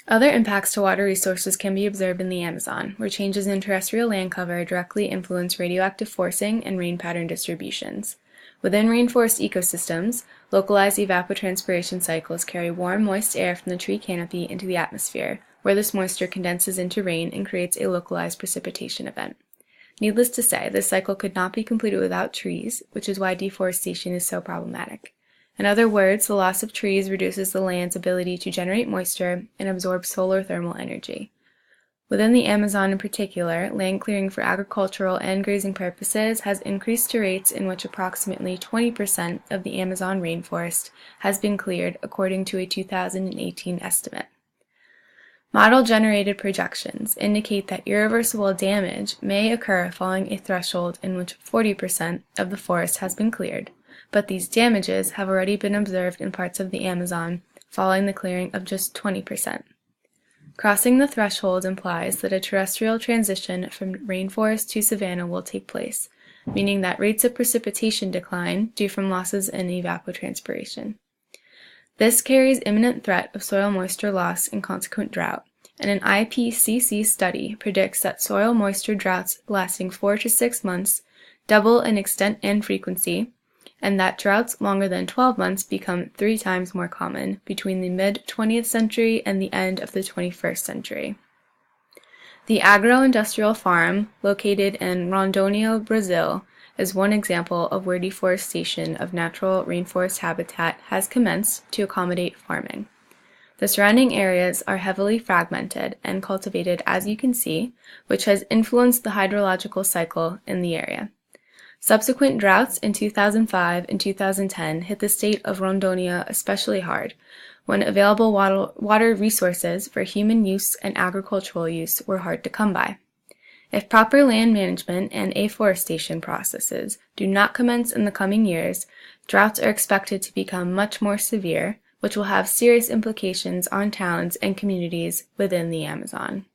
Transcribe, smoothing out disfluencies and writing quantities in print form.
Other impacts to water resources can be observed in the Amazon, where changes in terrestrial land cover directly influence radioactive forcing and rain pattern distributions. Within rainforest ecosystems, localized evapotranspiration cycles carry warm, moist air from the tree canopy into the atmosphere, where this moisture condenses into rain and creates a localized precipitation event. Needless to say, this cycle could not be completed without trees, which is why deforestation is so problematic. In other words, the loss of trees reduces the land's ability to generate moisture and absorb solar thermal energy. Within the Amazon in particular, land clearing for agricultural and grazing purposes has increased to rates in which approximately 20% of the Amazon rainforest has been cleared, according to a 2018 estimate. Model-generated projections indicate that irreversible damage may occur following a threshold in which 40% of the forest has been cleared, but these damages have already been observed in parts of the Amazon following the clearing of just 20%. Crossing the threshold implies that a terrestrial transition from rainforest to savanna will take place, meaning that rates of precipitation decline due from losses in evapotranspiration. This carries imminent threat of soil moisture loss and consequent drought, and an IPCC study predicts that soil moisture droughts lasting 4 to 6 months double in extent and frequency, and that droughts longer than 12 months become 3 times more common between the mid-20th century and the end of the 21st century. The agro-industrial farm, located in Rondônia, Brazil, is one example of where deforestation of natural rainforest habitat has commenced to accommodate farming. The surrounding areas are heavily fragmented and cultivated, as you can see, which has influenced the hydrological cycle in the area. Subsequent droughts in 2005 and 2010 hit the state of Rondônia especially hard, when available water resources for human use and agricultural use were hard to come by. If proper land management and afforestation processes do not commence in the coming years, droughts are expected to become much more severe, which will have serious implications on towns and communities within the Amazon.